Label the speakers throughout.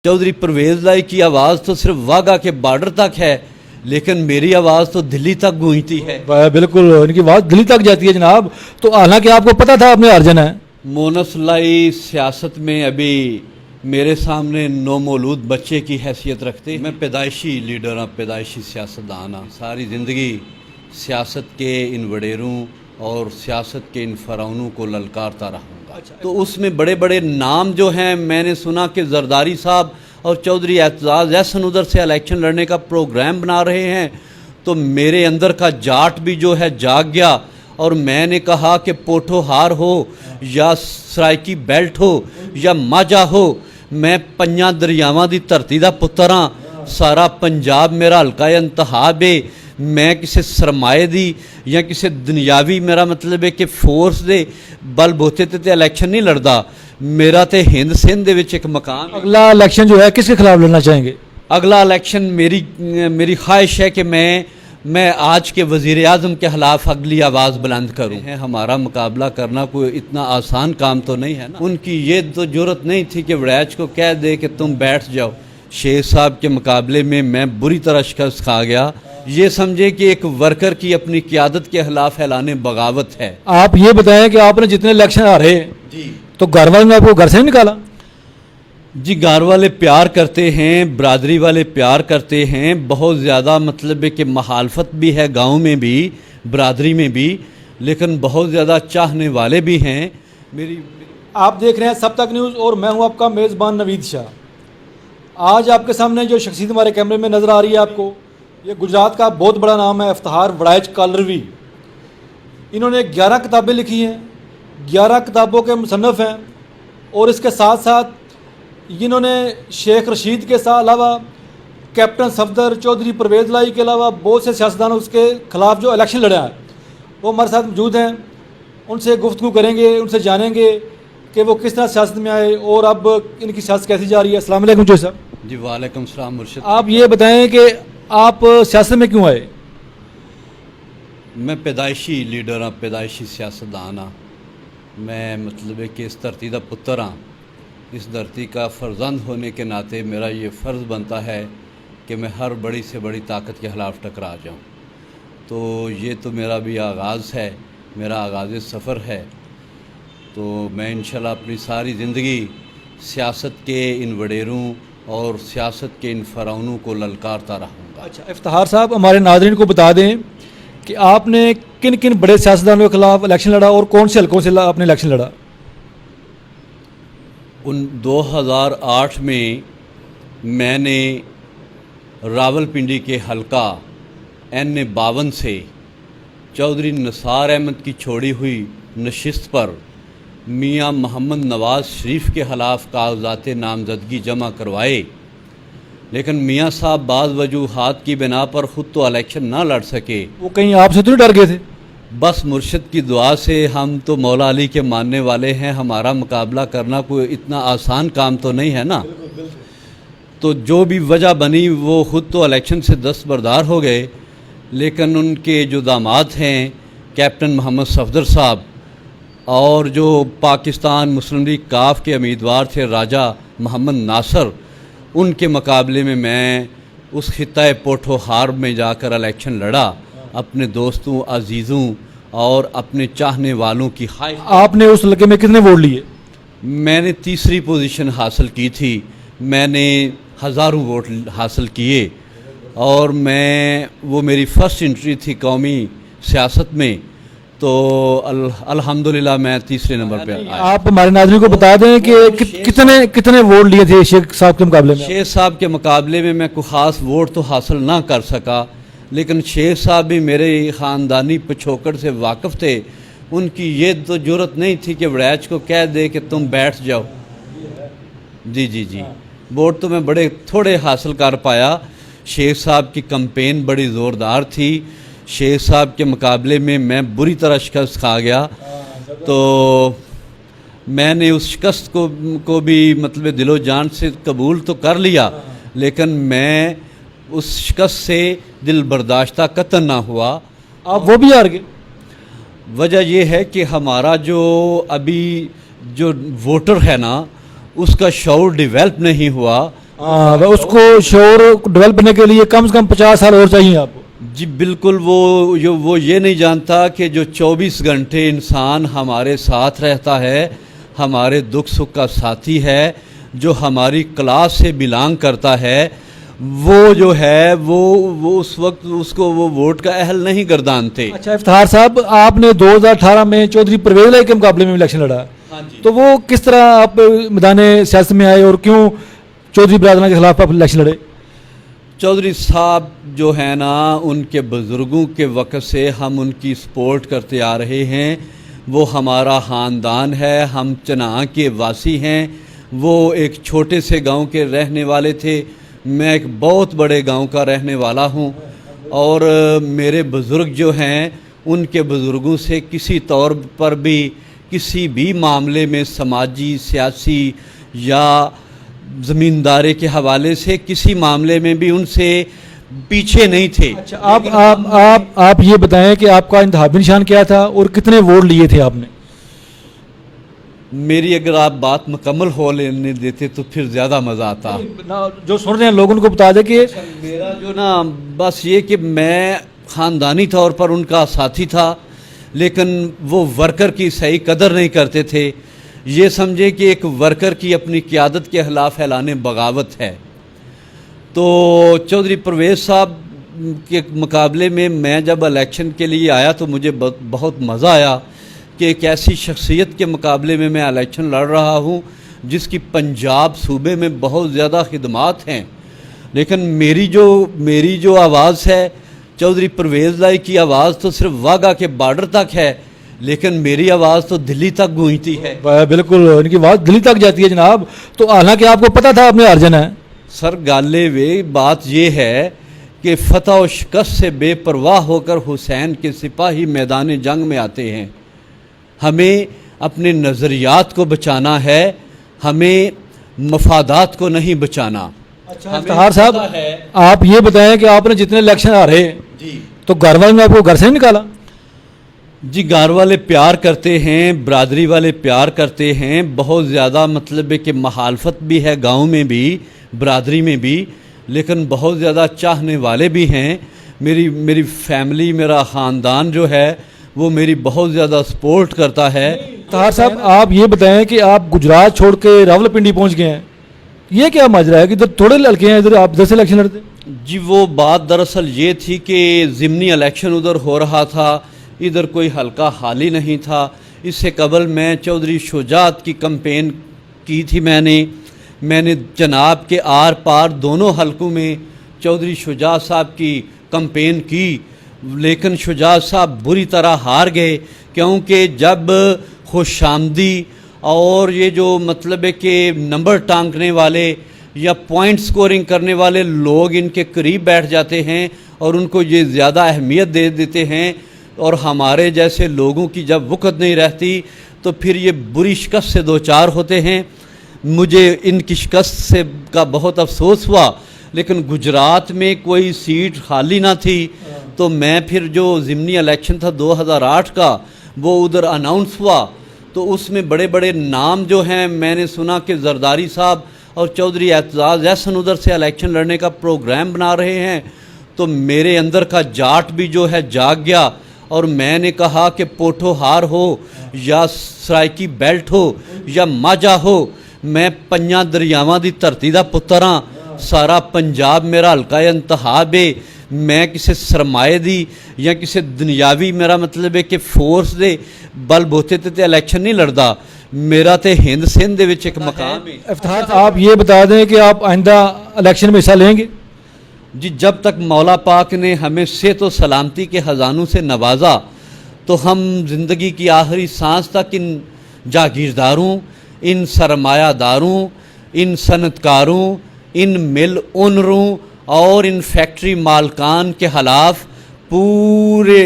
Speaker 1: चौधरी परवेज़ लाई की आवाज़ तो सिर्फ वाघा के बॉर्डर तक है, लेकिन मेरी आवाज़ तो दिल्ली तक गूंजती है।
Speaker 2: बिल्कुल, इनकी आवाज़ दिल्ली तक जाती है जनाब। तो हालांकि आपको पता था आपने अर्जन है।
Speaker 1: मोनस लाई सियासत में अभी मेरे सामने नौमौलूद बच्चे की हैसियत रखते। मैं पैदाइशी लीडर हाँ, पैदाइशी सियासतदान हाँ। सारी ज़िंदगी सियासत के इन वडेरों और सियासत के इन फ़राउनों को ललकारता रहूँगा। तो उसमें बड़े बड़े नाम जो हैं, मैंने सुना कि जरदारी साहब और चौधरी एतजाज़ अहसन उधर से इलेक्शन लड़ने का प्रोग्राम बना रहे हैं। तो मेरे अंदर का जाट भी जो है जाग गया और मैंने कहा कि पोठोहार हो या सराइकी बेल्ट हो या माझा हो, मैं पंजां दरियावां दी धरती दा पुत्तर हाँ। सारा पंजाब मेरा हल्का इंतखाब है। मैं किसी सरमाए दी या किसी दुनियावी, मेरा मतलब है कि फोर्स दे बल बोते ते इलेक्शन नहीं लड़दा। मेरा तो हिंद सिंध दे विच एक मकान।
Speaker 2: अगला इलेक्शन जो है किसके खिलाफ लड़ना चाहेंगे?
Speaker 1: अगला इलेक्शन मेरी ख्वाहिश है कि मैं आज के वज़ीर आज़म के खिलाफ अगली आवाज़ बुलंद करूँ। हमारा मुकाबला करना कोई इतना आसान काम तो नहीं है ना। उनकी ये तो ज़रूरत नहीं थी कि वड़ैच को कह दे कि तुम बैठ जाओ। शेख साहब के मुकाबले में मैं बुरी तरह शिकस्त खा गया। ये समझे कि एक वर्कर की अपनी क़यादत के खिलाफ ऐलान बगावत है।
Speaker 2: आप ये बताएं कि आपने जितने इलेक्शन हारे
Speaker 1: जी,
Speaker 2: तो घर वालों ने आपको घर से नहीं निकाला?
Speaker 1: जी, घर वाले प्यार करते हैं, बरादरी वाले प्यार करते हैं। बहुत ज़्यादा मतलब है कि मुखालफत भी है गांव में भी, बरादरी में भी, लेकिन बहुत ज़्यादा चाहने वाले भी हैं।
Speaker 2: आप देख रहे हैं सब तक न्यूज़ और मैं हूं आपका मेज़बान नवीद शाह। आज आपके सामने जो शख्सियत हमारे कैमरे में नज़र आ रही है आपको, ये गुजरात का बहुत बड़ा नाम है, इफ्तिखार वड़ैच कालरवी। इन्होंने 11 किताबें लिखी हैं, 11 किताबों के मुसन्नफ़ हैं और इसके साथ साथ इन्होंने शेख रशीद के साथ अलावा कैप्टन सफदर, चौधरी परवेज़ लाई के अलावा बहुत से सियासतदानों उसके खिलाफ जो इलेक्शन लड़ा है वो हमारे साथ मौजूद हैं। उनसे गुफ्तगू करेंगे, उनसे जानेंगे कि वो किस तरह सियासत में आए और अब इनकी सियासत कैसी जा रही है। अस्सलाम वालेकुम चौधरी साहब।
Speaker 1: जी, वालेकुम सलाम मुर्शिद।
Speaker 2: आप ये बताएं कि आप सियासत में क्यों आए?
Speaker 1: मैं पैदाइशी लीडर हाँ, पैदाइशी सियासतदान हाँ। मैं मतलब है कि इस धरती का पुत्र हाँ। इस धरती का फर्जंद होने के नाते मेरा ये फ़र्ज़ बनता है कि मैं हर बड़ी से बड़ी ताकत के ख़िलाफ़ टकरा जाऊँ। तो ये तो मेरा भी आगाज़ है, मेरा आगाज़ सफ़र है। तो मैं इंशाल्लाह अपनी सारी ज़िंदगी सियासत के इन वडेरों और सियासत के इन फ़राउनों को ललकारता रहूँगा।
Speaker 2: अच्छा, इफ्तिखार साहब, हमारे नाज़रीन को बता दें कि आपने किन किन बड़े सियासतदानों के खिलाफ इलेक्शन लड़ा और कौन से हल्कों से आपने इलेक्शन लड़ा?
Speaker 1: उन 2008 में मैंने रावलपिंडी के हलका N52 से चौधरी निसार अहमद की छोड़ी हुई नशिस्त पर मियां मोहम्मद नवाज़ शरीफ के ख़िलाफ़ कागज़ात नामज़दगी जमा करवाए, लेकिन मियां साहब बाज़ वजूहात की बिना पर ख़ुद तो इलेक्शन ना लड़ सके।
Speaker 2: वो कहीं आपसे तो नहीं डर गए थे?
Speaker 1: बस मुर्शिद की दुआ से, हम तो मौला अली के मानने वाले हैं, हमारा मुकाबला करना कोई इतना आसान काम तो नहीं है ना। तो जो भी वजह बनी वो ख़ुद तो इलेक्शन से दस्तबरदार हो गए, लेकिन उनके जो दामाद हैं कैप्टन मोहम्मद सफदर साहब और जो पाकिस्तान मुस्लिम लीग काफ के उम्मीदवार थे राजा मोहम्मद नासर, उनके मुकाबले में मैं उस खित्ता पोठोहार में जाकर इलेक्शन लड़ा अपने दोस्तों, अजीज़ों और अपने चाहने वालों की ख्वाहिश।
Speaker 2: आपने उस इलाके में कितने वोट लिए?
Speaker 1: मैंने तीसरी पोजीशन हासिल की थी। मैंने हज़ारों वोट हासिल किए और वो मेरी फ़र्स्ट एंट्री थी कौमी सियासत में। तो अल्हम्दुलिल्लाह मैं तीसरे नंबर पे आया।
Speaker 2: आप हमारे नाज़रीन को बता दें कि कितने वोट लिए थे शेख साहब के मुकाबले में?
Speaker 1: शेख साहब के मुकाबले में मैं कोई ख़ास वोट तो हासिल ना कर सका, लेकिन शेख साहब भी मेरे ख़ानदानी पिछोकड़ से वाकिफ़ थे। उनकी ये तो ज़रूरत नहीं थी कि वड़ैच को कह दे कि तुम बैठ जाओ। जी जी जी, वोट तो मैं बड़े थोड़े हासिल कर पाया। शेख साहब की कैंपेन बड़ी ज़ोरदार थी। शेख साहब के मुकाबले में मैं बुरी तरह शिकस्त खा गया। तो मैंने उस शिकस्त को भी मतलब दिलो जान से कबूल तो कर लिया, लेकिन मैं उस शिकस्त से दिल बर्दाश्ता कतन ना हुआ।
Speaker 2: आप वो भी हार गए?
Speaker 1: वजह यह है कि हमारा जो अभी जो वोटर है ना, उसका शऊर डेवलप नहीं हुआ।
Speaker 2: हाँ उस को शोर डेवलप करने के लिए कम से कम 50 साल और चाहिए आपको।
Speaker 1: जी बिल्कुल, वो ये नहीं जानता कि जो 24 घंटे इंसान हमारे साथ रहता है, हमारे दुख सुख का साथी है, जो हमारी क्लास से बिलोंग करता है, वो जो है वो उस वक्त उसको वो वोट का अहल नहीं गर्दानते।
Speaker 2: अच्छा इफ्तिखार साहब, आपने 2018 में चौधरी परवेज लाई के मुकाबले में इलेक्शन लड़ा,
Speaker 1: हाँ जी।
Speaker 2: तो वो किस तरह आप मैदान सियासत में आए और क्यों चौधरी बरादरान के खिलाफ आप इलेक्शन लड़े?
Speaker 1: चौधरी साहब जो है ना, उनके बुज़ुर्गों के वक़्त से हम उनकी सपोर्ट करते आ रहे हैं। वो हमारा ख़ानदान है, हम चनाह के वासी हैं। वो एक छोटे से गांव के रहने वाले थे, मैं एक बहुत बड़े गांव का रहने वाला हूं। और मेरे बुज़ुर्ग जो हैं, उनके बुज़ुर्गों से किसी तौर पर भी किसी भी मामले में समाजी सियासी या ज़मींदारी के हवाले से किसी मामले में भी उनसे पीछे नहीं थे।
Speaker 2: अच्छा आप ये बताएं कि आपका इंतखाबी निशान क्या था और कितने वोट लिए थे आपने?
Speaker 1: मेरी अगर आप बात मुकम्मल हो लेने देते तो फिर ज़्यादा मज़ा आता।
Speaker 2: जो सुन रहे हैं लोगों को बता दें कि
Speaker 1: मेरा जो ना बस ये कि मैं ख़ानदानी तौर पर उनका साथी था, लेकिन वो वर्कर की सही कदर नहीं करते थे। ये समझे कि एक वर्कर की अपनी क़यादत के ख़िलाफ़ ऐलान बगावत है। तो चौधरी परवेज़ साहब के मुकाबले में मैं जब इलेक्शन के लिए आया तो मुझे बहुत मज़ा आया कि एक ऐसी शख्सियत के मुकाबले में मैं इलेक्शन लड़ रहा हूँ जिसकी पंजाब सूबे में बहुत ज़्यादा खिदमात हैं। लेकिन मेरी जो आवाज़ है, चौधरी परवेज़ लाई की आवाज़ तो सिर्फ वाघा के बॉर्डर तक है, लेकिन मेरी आवाज़ तो दिल्ली तक गूंजती है।
Speaker 2: बिल्कुल, इनकी आवाज़ दिल्ली तक जाती है जनाब। तो हालांकि आपको पता था आपने हार जाना है।
Speaker 1: सर गाले वे बात ये है कि फतह व शिकस्त से बेपरवाह होकर हुसैन के सिपाही मैदान जंग में आते हैं। हमें अपने नज़रियात को बचाना है, हमें मफादात को नहीं बचाना।
Speaker 2: अच्छा इफ्तिखार साहब, आप ये बताएं कि आपने जितने इलेक्शन हारे
Speaker 1: जी,
Speaker 2: तो घर वाले ने आपको घर से नहीं निकाला?
Speaker 1: जी घर वाले प्यार करते हैं, बरादरी वाले प्यार करते हैं, बहुत ज़्यादा मतलब है कि मुखालफत भी है गांव में भी, बरादरी में भी, लेकिन बहुत ज़्यादा चाहने वाले भी हैं। मेरी फैमिली, मेरा ख़ानदान जो है वो मेरी बहुत ज़्यादा सपोर्ट करता है।
Speaker 2: इफ्तिखार साहब, आप ये बताएं कि आप गुजरात छोड़ के रावलपिंडी पहुंच गए हैं, ये क्या माजरा है कि इधर थोड़े लड़के हैं, इधर आप 10 इलेक्शन लड़ते?
Speaker 1: जी वो बात दरअसल ये थी कि ज़िमनी इलेक्शन उधर हो रहा था, इधर कोई हल्का खाली नहीं था। इससे कबल मैं चौधरी शुजात की कैंपेन की थी। मैंने जनाब के आर पार दोनों हलकों में चौधरी शुजात साहब की कैंपेन की, लेकिन शुजात साहब बुरी तरह हार गए, क्योंकि जब खुशामदी और ये जो मतलब है कि नंबर टांगने वाले या पॉइंट स्कोरिंग करने वाले लोग इनके करीब बैठ जाते हैं और उनको ये ज़्यादा अहमियत दे देते हैं, और हमारे जैसे लोगों की जब वक़्त नहीं रहती तो फिर ये बुरी शिकस्त से दो चार होते हैं। मुझे इनकी शिकस्त से का बहुत अफसोस हुआ, लेकिन गुजरात में कोई सीट खाली ना थी। तो मैं फिर जो ज़िमनी इलेक्शन था 2008 का, वो उधर अनाउंस हुआ, तो उसमें बड़े बड़े नाम जो हैं, मैंने सुना कि जरदारी साहब और चौधरी एतजाज़ एहसन उधर से इलेक्शन लड़ने का प्रोग्राम बना रहे हैं। तो मेरे अंदर का जाट भी जो है जाग गया, और मैंने कहा कि पोठोहार हो या सराइकी बेल्ट हो या माझा हो, मैं पंजा दरियावां दी धरती दा पुत्तर हाँ। सारा पंजाब मेरा हल्का इंतखाब है। मैं किसी सरमाए दी या किसी दुनियावी मेरा मतलब है कि फोर्स दे बल बोते ते इलेक्शन नहीं लड़दा। मेरा तो हिंद सिंध दे विच एक मकाम है।
Speaker 2: इफ्तिखार, आप ये बता दें कि आप आइंदा इलेक्शन में हिस्सा लेंगे?
Speaker 1: जी जब तक मौला पाक ने हमें सेहत व सलामती के ख़जानों से नवाजा, तो हम ज़िंदगी की आखिरी सांस तक इन जागीरदारों, इन सरमायादारों, इन सनतकारों, इन मिल ओनरों और इन फैक्ट्री मालकान के खिलाफ पूरे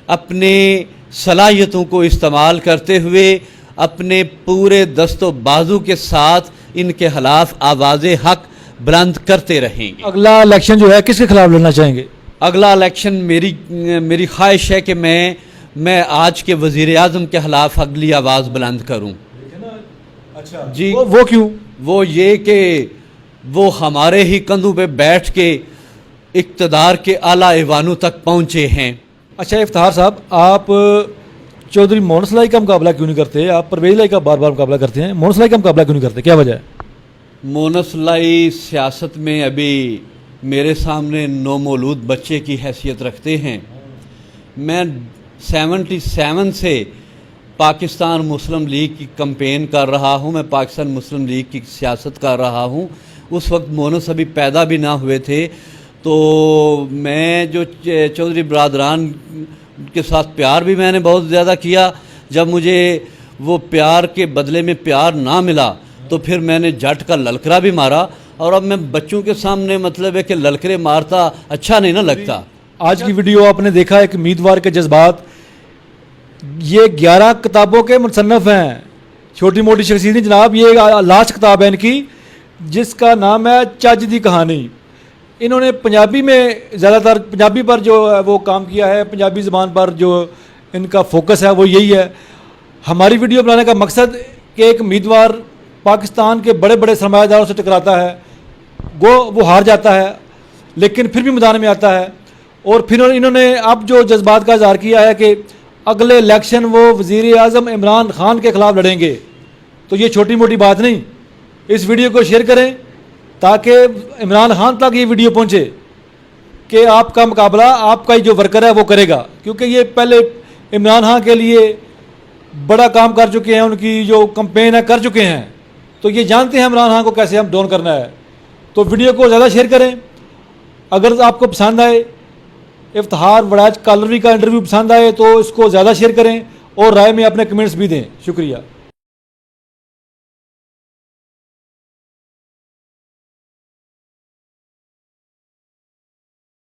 Speaker 1: अपने सलाहियतों को इस्तेमाल करते हुए अपने पूरे दस्तो बाजू के साथ इनके खिलाफ आवाज़ हक बुलंद करते रहेंगे।
Speaker 2: अगला इलेक्शन जो है किसके खिलाफ लड़ना चाहेंगे?
Speaker 1: अगला इलेक्शन मेरी ख्वाहिश है कि मैं आज के वज़ीर आज़म के खिलाफ अगली आवाज़ बुलंद करूं।
Speaker 2: अच्छा
Speaker 1: जी
Speaker 2: वो क्यों?
Speaker 1: वो ये कि وہ ہمارے ہی کندھوں پہ بیٹھ کے اقتدار کے اعلیٰ ایوانوں تک پہنچے ہیں۔
Speaker 2: اچھا افتخار صاحب، آپ چودھری مونس لائی کا مقابلہ کیوں نہیں کرتے؟ آپ پرویز لائی کا بار بار مقابلہ کرتے ہیں، مونس لائی کا مقابلہ کیوں نہیں کرتے؟ کیا وجہ ہے؟
Speaker 1: مونس لائی سیاست میں ابھی میرے سامنے نومولود بچے کی حیثیت رکھتے ہیں۔ میں 77 سے پاکستان مسلم لیگ کی کمپین کر رہا ہوں، میں پاکستان مسلم لیگ کی سیاست کر رہا ہوں۔ اس وقت مونس ابھی پیدا بھی نہ ہوئے تھے، تو میں جو چودھری برادران کے ساتھ پیار بھی میں نے بہت زیادہ کیا، جب مجھے وہ پیار کے بدلے میں پیار نہ ملا تو پھر میں نے جٹ کا للکرا بھی مارا، اور اب میں بچوں کے سامنے مطلب ہے کہ للکرے مارتا اچھا نہیں نہ لگتا۔
Speaker 2: آج کی ویڈیو آپ نے دیکھا ایک امیدوار کے جذبات، یہ 11 کتابوں کے مصنف ہیں، چھوٹی موٹی شخصیت نہیں جناب، یہ لاسٹ کتاب ہے ان کی جس کا نام ہے چج دی کہانی۔ انہوں نے پنجابی میں زیادہ تر پنجابی پر جو وہ کام کیا ہے، پنجابی زبان پر جو ان کا فوکس ہے وہ یہی ہے۔ ہماری ویڈیو بنانے کا مقصد کہ ایک امیدوار پاکستان کے بڑے بڑے سرمایہ داروں سے ٹکراتا ہے، وہ ہار جاتا ہے لیکن پھر بھی میدان میں آتا ہے، اور پھر انہوں نے اب جو جذبات کا اظہار کیا ہے کہ اگلے الیکشن وہ وزیر اعظم عمران خان کے خلاف لڑیں گے، تو یہ چھوٹی موٹی بات نہیں۔ اس ویڈیو کو شیئر کریں تاکہ عمران خان تک یہ ویڈیو پہنچے کہ آپ کا مقابلہ آپ کا ہی جو ورکر ہے وہ کرے گا، کیونکہ یہ پہلے عمران خان کے لیے بڑا کام کر چکے ہیں، ان کی جو کمپین ہے کر چکے ہیں، تو یہ جانتے ہیں عمران خان کو کیسے ہم ڈاؤن کرنا ہے۔ تو ویڈیو کو زیادہ شیئر کریں، اگر آپ کو پسند آئے، افتخار وڑائچ کالروی کا انٹرویو پسند آئے تو اس کو زیادہ شیئر کریں، اور رائے میں اپنے کمنٹس بھی دیں۔ شکریہ۔